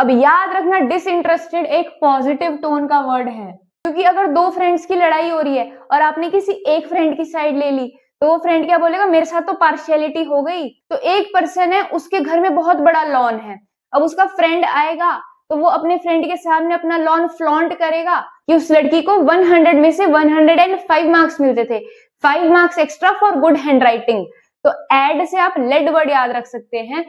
अब याद रखना, डिसइंटरेस्टेड एक पॉजिटिव टोन का वर्ड है, क्योंकि अगर दो फ्रेंड्स की लड़ाई हो रही है और आपने किसी एक फ्रेंड की साइड ले ली तो वो फ्रेंड क्या बोलेगा, मेरे साथ तो पार्शियलिटी हो गई। तो एक पर्सन है, उसके घर में बहुत बड़ा लॉन है, अब उसका फ्रेंड आएगा तो वो अपने फ्रेंड के सामने अपना लॉन फ्लॉन्ट करेगा कि उस लड़की को 100 में से 105 मार्क्स मिलते थे, 5 marks extra for good hand writing. तो एड से आप लेड वर्ड याद रख सकते हैं।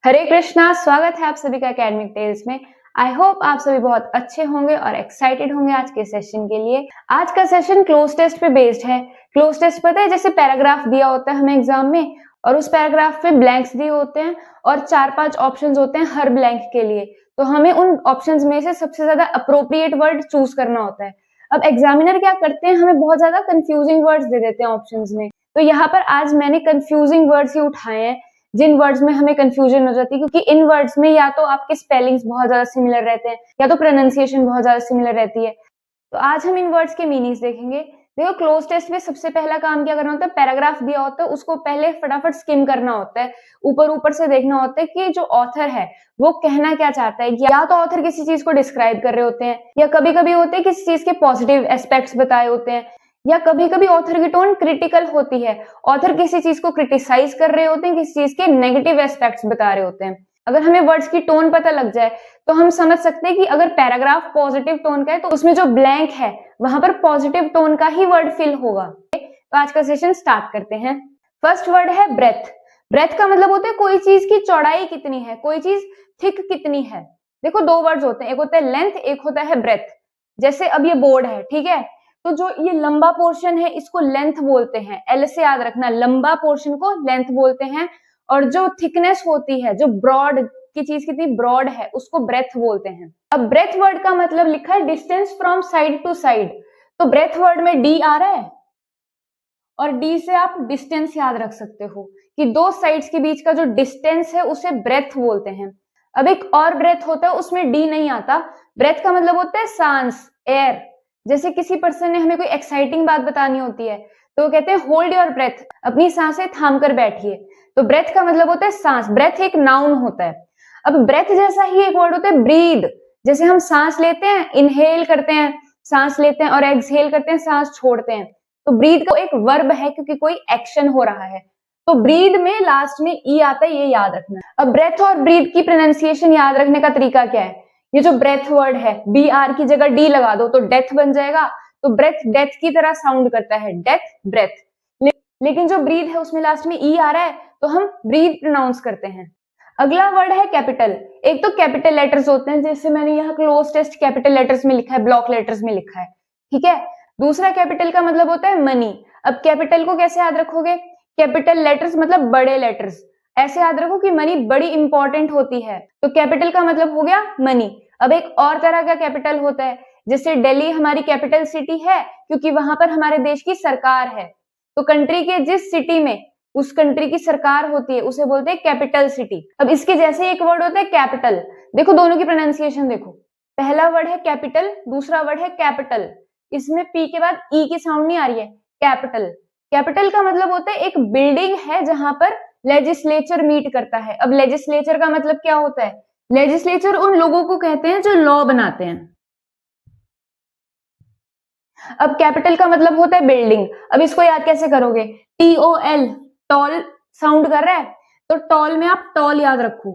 हरे कृष्णा, स्वागत है आप सभी का एकेडमिक टेल्स में। आई होप आप सभी बहुत अच्छे होंगे और एक्साइटेड होंगे आज के सेशन के लिए। आज का सेशन क्लोज टेस्ट पे बेस्ड है। क्लोज टेस्ट पता है, जैसे पैराग्राफ दिया होता है हमें एग्जाम में और उस पैराग्राफ पे ब्लैंक्स दिए होते हैं और 4-5 ऑप्शंस होते हैं हर ब्लैंक के लिए, तो हमें उन ऑप्शंस में से सबसे ज्यादा अप्रोप्रिएट वर्ड चूज करना होता है। अब एग्जामिनर क्या करते हैं, हमें बहुत ज्यादा कंफ्यूजिंग वर्ड्स दे देते हैं ऑप्शंस में, तो यहाँ पर आज मैंने कंफ्यूजिंग वर्ड्स ही उठाए हैं जिन वर्ड्स में हमें कंफ्यूजन हो जाती है, क्योंकि इन वर्ड्स में या तो आपके स्पेलिंग्स बहुत ज्यादा सिमिलर रहते हैं या तो प्रोनाउंसिएशन बहुत ज्यादा सिमिलर रहती है। तो आज हम इन वर्ड्स के मीनिंग्स देखेंगे। देखो, क्लोज टेस्ट में सबसे पहला काम क्या करना होता है, पैराग्राफ दिया होता है उसको पहले फटाफट स्किम करना होता है, ऊपर ऊपर से देखना होता है कि जो ऑथर है वो कहना क्या चाहता है। या तो ऑथर किसी चीज को डिस्क्राइब कर रहे होते हैं, या कभी कभी होते हैं किसी चीज के पॉजिटिव एस्पेक्ट्स बताए होते हैं, या कभी कभी ऑथर की टोन क्रिटिकल होती है, ऑथर किसी चीज को क्रिटिसाइज कर रहे होते हैं, किसी चीज के नेगेटिव एस्पेक्ट्स बता रहे होते हैं। अगर हमें वर्ड्स की टोन पता लग जाए तो हम समझ सकते हैं कि अगर पैराग्राफ पॉजिटिव टोन का है तो उसमें जो ब्लैंक है वहां पर पॉजिटिव टोन का ही वर्ड फिल होगा। तो आज का सेशन स्टार्ट करते हैं। फर्स्ट वर्ड है ब्रेथ। ब्रेथ का मतलब होता है कोई चीज की चौड़ाई कितनी है, कोई चीज थिक कितनी है। देखो, दो वर्ड्स होते हैं, एक होता है लेंथ, एक होता है ब्रेथ। जैसे अब ये बोर्ड है, ठीक है, तो जो ये लंबा पोर्शन है इसको लेंथ बोलते हैं, एल से याद रखना, लंबा पोर्शन को लेंथ बोलते हैं। और जो थिकनेस होती है, जो ब्रॉड की चीज कितनी ब्रॉड है, उसको ब्रेथ बोलते हैं। अब ब्रेथ वर्ड का मतलब लिखा है distance from side to side, तो ब्रेथ वर्ड में डी आ रहा है और डी से आप डिस्टेंस याद रख सकते हो कि दो साइड्स के बीच का जो डिस्टेंस है उसे ब्रेथ बोलते हैं। अब एक और ब्रेथ होता है उसमें डी नहीं आता, ब्रेथ का मतलब होता है सांस, एयर। जैसे किसी पर्सन ने हमें कोई एक्साइटिंग बात बतानी होती है तो वो कहते हैं होल्ड योर ब्रेथ, अपनी सांसें थाम कर बैठिए। तो ब्रेथ का मतलब होता है सांस, ब्रेथ एक नाउन होता है। अब ब्रेथ जैसा ही एक वर्ड होता है ब्रीद। जैसे हम सांस लेते हैं, इनहेल करते हैं, सांस लेते हैं, और एक्सहेल करते हैं, सांस छोड़ते हैं। तो ब्रीद को एक वर्ब है क्योंकि कोई एक्शन हो रहा है, तो ब्रीद में लास्ट में ई आता है, ये याद रखना। अब ब्रेथ और ब्रीद की प्रोनाउंसिएशन याद रखने का तरीका क्या है, ये जो ब्रेथ वर्ड है बी आर की जगह डी लगा दो तो डेथ बन जाएगा। तो ब्रेथ डेथ की तरह साउंड करता है, डेथ ब्रेथ। लेकिन जो ब्रीद है उसमें लास्ट में ई आ रहा है तो हम ब्रीद प्रोनाउंस करते हैं। अगला वर्ड है कैपिटल। एक तो कैपिटल लेटर्स होते हैं, जैसे मैंने यहाँ क्लोज टेस्ट कैपिटल लेटर्स में लिखा है, ब्लॉक लेटर्स में लिखा है, ठीक है। दूसरा कैपिटल का मतलब होता है मनी। अब कैपिटल को कैसे याद रखोगे, कैपिटल लेटर्स मतलब बड़े लेटर्स, ऐसे याद रखो कि मनी बड़ी इंपॉर्टेंट होती है, तो कैपिटल का मतलब हो गया मनी। अब एक और तरह का कैपिटल होता है, जैसे दिल्ली हमारी कैपिटल सिटी है क्योंकि वहां पर हमारे देश की सरकार है, तो कंट्री के जिस सिटी में उस कंट्री की सरकार होती है उसे बोलते हैं कैपिटल सिटी। अब इसके जैसे एक वर्ड होता है कैपिटल। देखो दोनों की प्रोनाउंसिएशन देखो, पहला वर्ड है कैपिटल, दूसरा वर्ड है कैपिटल। इसमें पी के बाद ई की साउंड नहीं आ रही है, कैपिटल। कैपिटल का मतलब होता है एक बिल्डिंग है जहां पर लेजिस्लेचर मीट करता है। अब लेजिस्लेचर का मतलब क्या होता है, लेजिस्लेचर उन लोगों को कहते हैं जो लॉ बनाते हैं। अब कैपिटल का मतलब होता है बिल्डिंग। अब इसको याद कैसे करोगे, TOL, टॉल साउंड कर रहा है, तो टॉल में आप टॉल याद रखो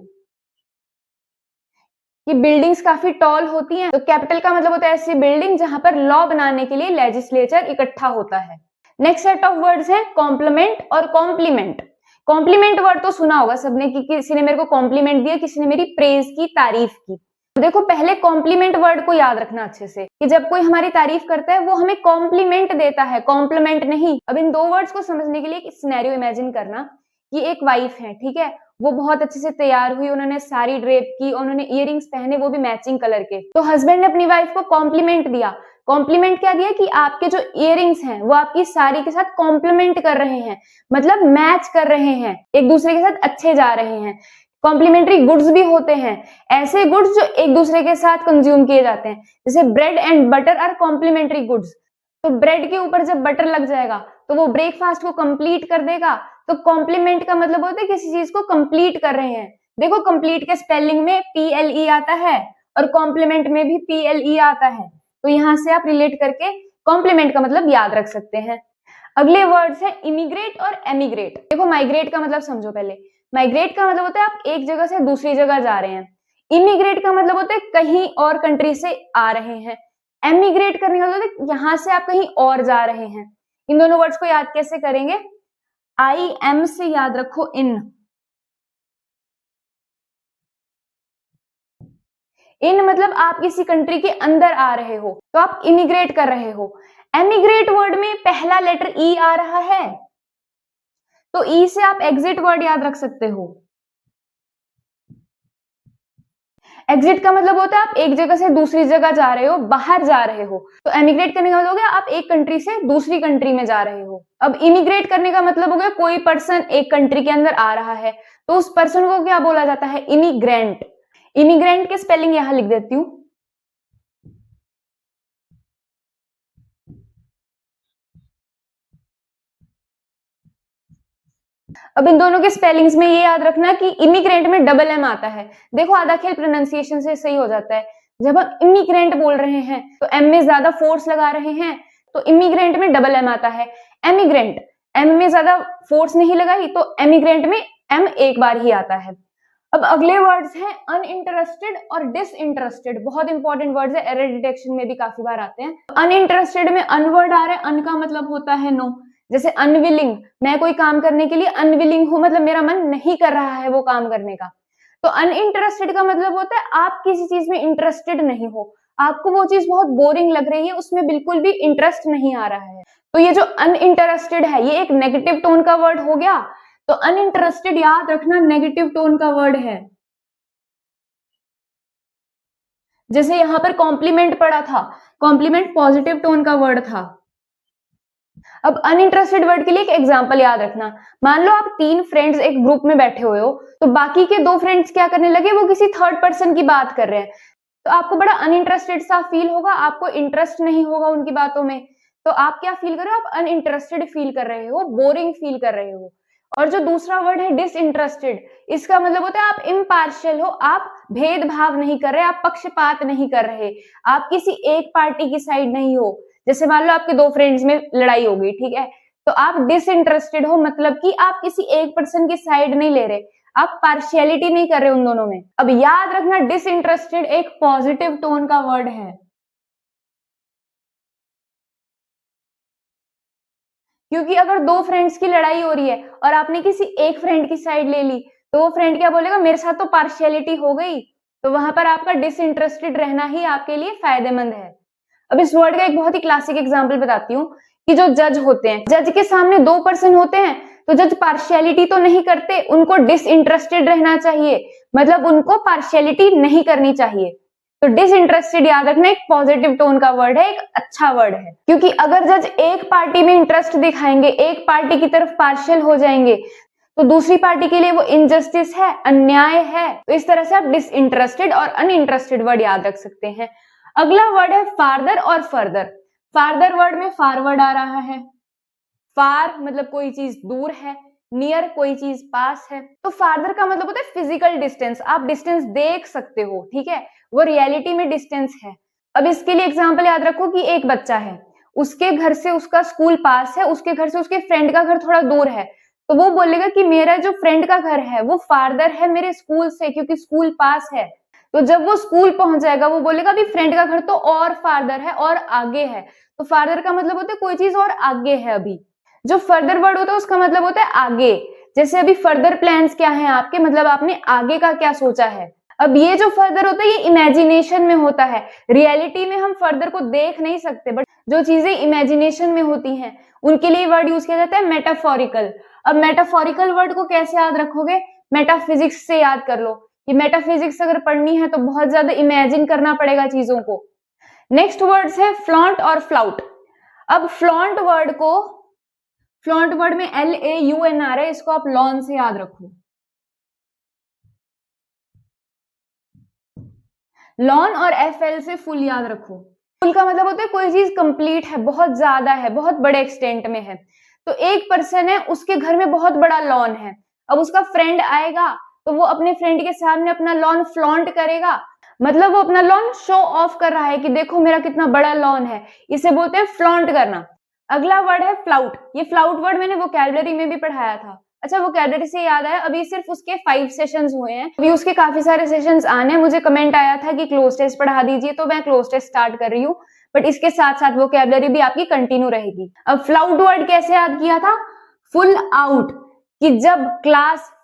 कि बिल्डिंग्स काफी टॉल होती हैं। तो कैपिटल का मतलब होता है ऐसी बिल्डिंग जहां पर लॉ बनाने के लिए लेजिस्लेचर इकट्ठा होता है। नेक्स्ट सेट ऑफ वर्ड्स है कॉम्प्लीमेंट और कॉम्प्लीमेंट। कॉम्प्लीमेंट वर्ड तो सुना होगा सबने कि किसी ने मेरे को कॉम्प्लीमेंट दिया, किसी ने मेरी प्रेज की, तारीफ की। देखो, पहले कॉम्प्लीमेंट वर्ड को याद रखना अच्छे से कि जब कोई हमारी तारीफ करता है वो हमें कॉम्प्लीमेंट देता है, कॉम्प्लीमेंट नहीं। अब इन दो वर्ड्स को समझने के लिए एक सिनेरियो इमेजिन करना कि एक वाइफ है, ठीक है, वो बहुत अच्छे से तैयार हुई, उन्होंने साड़ी ड्रेप की, उन्होंने इयररिंग्स पहने, वो भी मैचिंग कलर के। तो हस्बैंड ने अपनी वाइफ को कॉम्प्लीमेंट दिया। कॉम्प्लीमेंट क्या दिया कि आपके जो इयररिंग्स हैं वो आपकी साड़ी के साथ कॉम्प्लीमेंट कर रहे हैं, मतलब मैच कर रहे हैं, एक दूसरे के साथ अच्छे जा रहे हैं। कॉम्प्लीमेंट्री गुड्स भी होते हैं, ऐसे गुड्स जो एक दूसरे के साथ कंज्यूम किए जाते हैं, जैसे bread and butter are complementary goods. तो ब्रेड के ऊपर जब बटर लग जाएगा तो वो ब्रेकफास्ट को कंप्लीट कर देगा। तो कॉम्प्लीमेंट का मतलब होता है किसी चीज को कंप्लीट कर रहे हैं, देखो कंप्लीट के स्पेलिंग में PLE आता है और कॉम्प्लीमेंट में भी PLE आता है, तो यहां से आप रिलेट करके कॉम्प्लीमेंट का मतलब याद रख सकते हैं। अगले वर्ड्स है इमिग्रेट और एमिग्रेट। देखो माइग्रेट का मतलब समझो पहले। माइग्रेट का मतलब होता है आप एक जगह से दूसरी जगह जा रहे हैं। इमिग्रेट का मतलब होता है कहीं और कंट्री से आ रहे हैं। एमिग्रेट करने का मतलब होता है यहां से आप कहीं और जा रहे हैं। इन दोनों वर्ड्स को याद कैसे करेंगे? IM से याद रखो इन। इन मतलब आप किसी कंट्री के अंदर आ रहे हो, तो आप इमिग्रेट कर रहे हो। एमिग्रेट वर्ड में पहला लेटर ई आ रहा है, तो ई से आप एग्जिट वर्ड याद रख सकते हो। एग्जिट का मतलब होता है आप एक जगह से दूसरी जगह जा रहे हो, बाहर जा रहे हो। तो एमिग्रेट करने का मतलब हो गया आप एक कंट्री से दूसरी कंट्री में जा रहे हो। अब इमिग्रेट करने का मतलब हो गया कोई पर्सन एक कंट्री के अंदर आ रहा है, तो उस पर्सन को क्या बोला जाता है? इमिग्रेंट। इमिग्रेंट के स्पेलिंग यहां लिख देती हूं। अब इन दोनों के स्पेलिंग्स में ये याद रखना कि इमिग्रेंट में डबल एम आता है। देखो आधा खेल प्रोनाउंसिएशन से सही हो जाता है। जब हम इमिग्रेंट बोल रहे हैं तो एम में ज्यादा फोर्स लगा रहे हैं, तो इमिग्रेंट में डबल एम आता है। एमिग्रेंट एम में ज्यादा फोर्स नहीं लगाई, तो एमिग्रेंट में एम एक बार ही आता है। अब अगले वर्ड्स हैं अनइंटरेस्टेड और डिसइंटरेस्टेड। बहुत इंपॉर्टेंट वर्ड्स है, एरर डिटेक्शन में भी काफी बार आते हैं। अनइंटरेस्टेड में अन वर्ड आ रहा है, अन का मतलब होता है नो। जैसे अनविलिंग, मैं कोई काम करने के लिए अनविलिंग हूं, मतलब मेरा मन नहीं कर रहा है वो काम करने का। तो अनइंटरेस्टेड का मतलब होता है आप किसी चीज में इंटरेस्टेड नहीं हो, आपको वो चीज बहुत बोरिंग लग रही है, उसमें बिल्कुल भी इंटरेस्ट नहीं आ रहा है। तो ये जो अनइंटरेस्टेड है ये एक नेगेटिव टोन का वर्ड हो गया। तो अनइंटरेस्टेड याद रखना नेगेटिव टोन का वर्ड है। जैसे यहां पर कॉम्प्लीमेंट पड़ा था, कॉम्प्लीमेंट पॉजिटिव टोन का वर्ड था। अब अनइंटरेस्टेड वर्ड के लिए एक एग्जांपल याद रखना। मान लो आप 3 फ्रेंड्स एक ग्रुप में बैठे हुए हो, तो बाकी के 2 फ्रेंड्स क्या करने लगे? वो किसी थर्ड पर्सन की बात कर रहे हैं, तो आपको बड़ा अनइंटरेस्टेड सा फील होगा, आपको इंटरेस्ट नहीं होगा उनकी बातों में। तो आप क्या फील कर रहे हो? आप अनइंटरेस्टेड फील कर रहे हो, बोरिंग फील कर रहे हो। और जो दूसरा वर्ड है डिसइंटरेस्टेड, इसका मतलब होता है आप इम्पार्शियल हो, आप भेदभाव नहीं कर रहे, आप पक्षपात नहीं कर रहे, आप किसी एक पार्टी की साइड नहीं हो। जैसे मान लो आपके 2 फ्रेंड्स में लड़ाई हो गई, ठीक है, तो आप डिसइंटरेस्टेड हो, मतलब कि आप किसी एक पर्सन की साइड नहीं ले रहे, आप पार्शियलिटी नहीं कर रहे उन दोनों में। अब याद रखना डिसइंटरेस्टेड एक पॉजिटिव टोन का वर्ड है, क्योंकि अगर 2 फ्रेंड्स की लड़ाई हो रही है और आपने किसी एक फ्रेंड की साइड ले ली, तो वो फ्रेंड क्या बोलेगा? मेरे साथ तो पार्शियलिटी हो गई। तो वहां पर आपका डिसइंटरेस्टेड रहना ही आपके लिए फायदेमंद है। अब इस वर्ड का एक बहुत ही क्लासिक एग्जांपल बताती हूँ कि जो जज होते हैं, जज के सामने 2 पर्सन होते हैं, तो जज पार्शियलिटी तो नहीं करते, उनको डिसइंटरेस्टेड रहना चाहिए, मतलब उनको पार्शियलिटी नहीं करनी चाहिए। तो डिसइंटरेस्टेड याद रखना एक पॉजिटिव टोन का वर्ड है, एक अच्छा वर्ड है, क्योंकि अगर जज एक पार्टी में इंटरेस्ट दिखाएंगे, एक पार्टी की तरफ पार्शियल हो जाएंगे, तो दूसरी पार्टी के लिए वो इनजस्टिस है, अन्याय है। तो इस तरह से आप डिसइंटरेस्टेड और अनइंटरेस्टेड वर्ड याद रख सकते हैं। अगला वर्ड है फार्दर और फर्दर। फार्दर वर्ड में फॉरवर्ड आ रहा है। फार मतलब कोई चीज दूर है, नियर कोई चीज पास है। तो फार्दर का मतलब होता है फिजिकल डिस्टेंस, आप डिस्टेंस देख सकते हो, ठीक है, वो रियलिटी में डिस्टेंस है। अब इसके लिए एग्जांपल याद रखो कि एक बच्चा है, उसके घर से उसका स्कूल पास है, उसके घर से उसके फ्रेंड का घर थोड़ा दूर है, तो वो बोलेगा कि मेरा जो फ्रेंड का घर है वो फार्दर है मेरे स्कूल से, क्योंकि स्कूल पास है। तो जब वो स्कूल पहुंच जाएगा वो बोलेगा अभी फ्रेंड का घर तो और फार्दर है और आगे है। तो फार्दर का मतलब होता है कोई चीज और आगे है अभी। जो फर्दर वर्ड होता है उसका मतलब होता है आगे। जैसे अभी फर्दर प्लान्स क्या है आपके, मतलब आपने आगे का क्या सोचा है। अब ये जो फर्दर होता है ये इमेजिनेशन में होता है, रियलिटी में हम फर्दर को देख नहीं सकते, बट जो चीजें इमेजिनेशन में होती हैं उनके लिए वर्ड यूज किया जाता है मेटाफोरिकल। अब मेटाफोरिकल वर्ड को कैसे याद रखोगे? मेटाफिजिक्स से याद कर लो। ये मेटाफिजिक्स अगर पढ़नी है तो बहुत ज्यादा इमेजिन करना पड़ेगा चीजों को। नेक्स्ट वर्ड्स है फ्लॉन्ट और फ्लाउट। अब फ्लॉन्ट वर्ड में LAUN आ रहा है, इसको आप लॉन से याद रखो। लॉन और FL से फुल याद रखो। फुल का मतलब होता है कोई चीज कंप्लीट है, बहुत ज्यादा है, बहुत बड़े एक्सटेंट में है। तो एक पर्सन है, उसके घर में बहुत बड़ा लॉन है, अब उसका फ्रेंड आएगा, तो वो अपने फ्रेंड के सामने अपना लॉन फ्लॉन्ट करेगा, मतलब वो अपना लॉन शो ऑफ कर रहा है कि देखो मेरा कितना बड़ा लॉन है, इसे बोलते हैं फ्लॉन्ट करना। अगला वर्ड है फ्लाउट। ये फ्लाउट वर्ड मैंने वोकैबुलरी में भी पढ़ाया था। अच्छा, वोकैबुलरी से याद आया, अभी सिर्फ उसके 5 सेशंस हुए हैं, अभी उसके काफी सारे सेशंस आने हैं। मुझे कमेंट आया था कि क्लोज टेस्ट पढ़ा दीजिए, तो मैं क्लोज टेस्ट स्टार्ट कर रही हूँ, बट इसके साथ साथ वोकैबुलरी भी आपकी कंटिन्यू रहेगी। अब फ्लाउट वर्ड कैसे याद किया था? फुल आउट, कि जब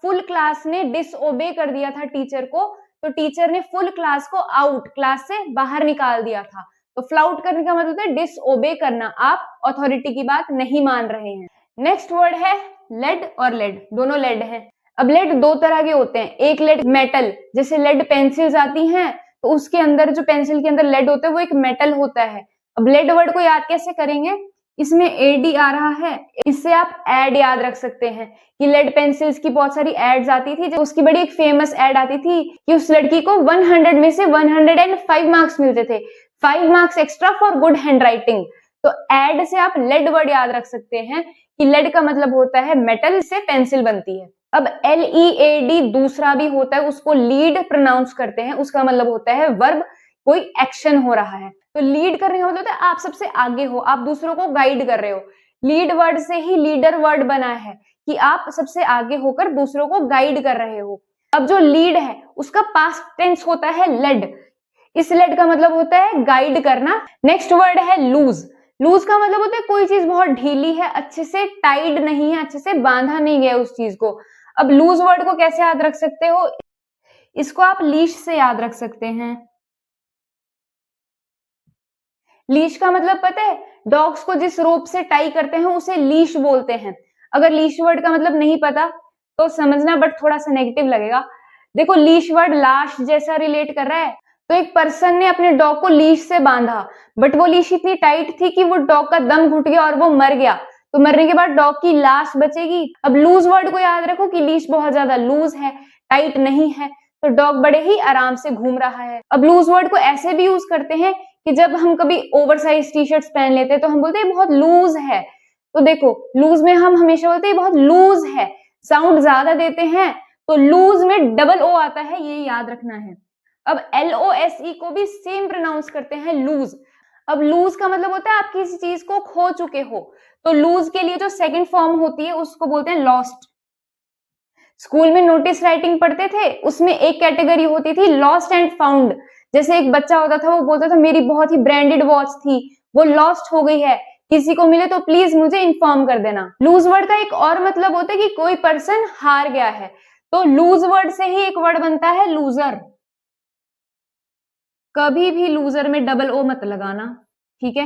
फुल क्लास ने डिसओबे कर दिया था टीचर को, तो टीचर ने फुल क्लास को आउट, क्लास से बाहर निकाल दिया था। तो फ्लाउट करने का मतलब है डिसओबे करना, आप अथॉरिटी की बात नहीं मान रहे हैं। नेक्स्ट वर्ड है लेड और लेड, दोनों लेड हैं। अब लेड दो तरह के होते हैं, एक लेड मेटल, जैसे लेड पेंसिल्स आती हैं तो उसके अंदर जो पेंसिल के अंदर लेड होता है वो एक मेटल होता है। अब लेड वर्ड को याद कैसे करेंगे? इसमें एडी आ रहा है, इससे आप एड याद रख सकते हैं कि लेड पेंसिल्स की बहुत सारी एड्स आती थी। जो उसकी बड़ी एक फेमस एड आती थी कि उस लड़की को 100 में से 105 मार्क्स मिलते थे, 5 marks extra for good hand writing. तो एड से आप लेड वर्ड याद रख सकते हैं कि लेड का मतलब होता है मेटल, से पेंसिल बनती है। अब LEAD दूसरा भी होता है, उसको लीड प्रोनाउंस करते हैं, उसका मतलब होता है वर्ब, कोई एक्शन हो रहा है। तो लीड करने का मतलब होता है आप सबसे आगे हो, आप दूसरों को गाइड कर रहे हो। लीड वर्ड से ही लीडर वर्ड बना है कि आप सबसे आगे होकर दूसरों को गाइड कर रहे हो। अब जो लीड है उसका पास्ट टेंस होता है लेड, इस लेड का मतलब होता है गाइड करना। नेक्स्ट वर्ड है लूज। लूज का मतलब होता है कोई चीज बहुत ढीली है, अच्छे से टाइड नहीं है, अच्छे से बांधा नहीं गया उस चीज को। अब लूज वर्ड को कैसे याद रख सकते हो? इसको आप लीश से याद रख सकते हैं। लीश का मतलब पता है? डॉग्स को जिस रोप से टाई करते हैं उसे लीश बोलते हैं। अगर लीश वर्ड का मतलब नहीं पता तो समझना, बट थोड़ा सा नेगेटिव लगेगा। देखो, लीश वर्ड लाश जैसा रिलेट कर रहा है। तो एक पर्सन ने अपने डॉग को लीश से बांधा, बट वो लीश इतनी टाइट थी कि वो डॉग का दम घुट गया और वो मर गया। तो मरने के बाद डॉग की लाश बचेगी। अब लूज वर्ड को याद रखो कि लीश बहुत ज्यादा लूज है, टाइट नहीं है, तो डॉग बड़े ही आराम से घूम रहा है। अब लूज वर्ड को ऐसे भी यूज करते हैं कि जब हम कभी ओवरसाइज टी शर्ट्स पहन लेते हैं तो हम बोलते हैं बहुत लूज है। तो देखो, लूज में हम हमेशा बोलते हैं बहुत लूज है, साउंड ज्यादा देते हैं, तो लूज में डबल ओ आता है, ये याद रखना है। अब LOSE को भी सेम प्रोनाउंस करते हैं, लूज। अब लूज का मतलब होता है आप किसी चीज को खो चुके हो, तो लूज के लिए जो सेकंड फॉर्म होती है उसको बोलते हैं लॉस्ट। स्कूल में नोटिस राइटिंग पढ़ते थे, उसमें एक कैटेगरी होती थी लॉस्ट एंड फाउंड। जैसे एक बच्चा होता था, वो बोलता था मेरी बहुत ही ब्रांडेड वॉच थी, वो लॉस्ट हो गई है, किसी को मिले तो प्लीज मुझे इन्फॉर्म कर देना। लूज वर्ड का एक और मतलब होता है कि कोई पर्सन हार गया है, तो लूज वर्ड से ही एक वर्ड बनता है लूजर। कभी भी लूजर में डबल ओ मत लगाना, ठीक है?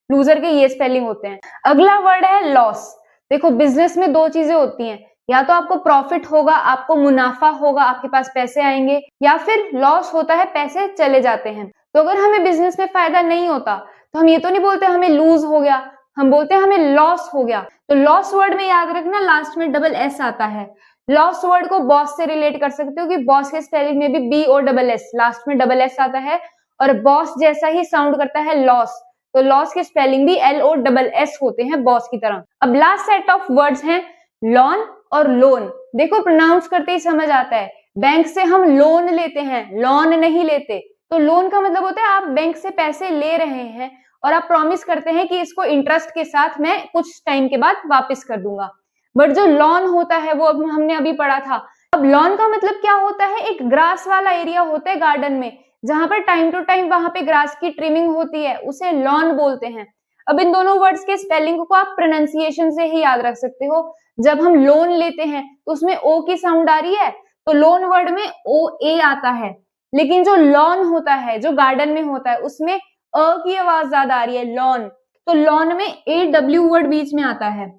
लूजर के ये स्पेलिंग होते हैं। अगला वर्ड है लॉस। देखो, बिजनेस में दो चीजें होती हैं, या तो आपको प्रॉफिट होगा, आपको मुनाफा होगा, आपके पास पैसे आएंगे, या फिर लॉस होता है, पैसे चले जाते हैं। तो अगर हमें बिजनेस में फायदा नहीं होता तो हम ये तो नहीं बोलते हमें लूज हो गया, हम बोलते हैं हमें लॉस हो गया। तो लॉस वर्ड में याद रखना लास्ट में डबल एस आता है। लॉस वर्ड को बॉस से रिलेट कर सकते हो कि बॉस के स्पेलिंग में भी बी और डबल एस, लास्ट में डबल एस आता है, और बॉस जैसा ही साउंड करता है लॉस, तो लॉस के स्पेलिंग भी LOSS होते हैं, बॉस की तरह। अब लास्ट सेट ऑफ वर्ड्स हैं लॉन और लोन। देखो, प्रोनाउंस करते ही समझ आता है, बैंक से हम लोन लेते हैं, लॉन नहीं लेते। तो लोन का मतलब होता है आप बैंक से पैसे ले रहे हैं और आप प्रॉमिस करते हैं कि इसको इंटरेस्ट के साथ मैं कुछ टाइम के बाद वापस कर दूंगा। बट जो लॉन होता है वो हमने अभी पढ़ा था। अब लॉन का मतलब क्या होता है? एक ग्रास वाला एरिया होता है गार्डन में, जहां पर टाइम टू टाइम वहां पे ग्रास की ट्रिमिंग होती है, उसे लॉन बोलते हैं। अब इन दोनों वर्ड्स के स्पेलिंग को आप प्रोनाउंसिएशन से ही याद रख सकते हो। जब हम लोन लेते हैं तो उसमें ओ की साउंड आ रही है, तो लोन वर्ड में OA आता है, लेकिन जो लॉन होता है, जो गार्डन में होता है, उसमें अ की आवाज ज्यादा आ रही है, लॉन। तो लॉन में AW वर्ड बीच में आता है।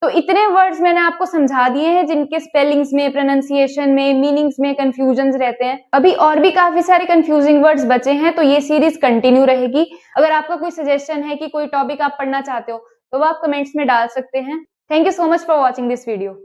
तो इतने वर्ड्स मैंने आपको समझा दिए हैं जिनके स्पेलिंग्स में, प्रोनाउंसिएशन में, मीनिंग्स में कंफ्यूजन्स रहते हैं। अभी और भी काफी सारे कंफ्यूजिंग वर्ड्स बचे हैं, तो ये सीरीज कंटिन्यू रहेगी। अगर आपका कोई सजेशन है कि कोई टॉपिक आप पढ़ना चाहते हो तो वो आप कमेंट्स में डाल सकते हैं। Thank you so much for watching this video.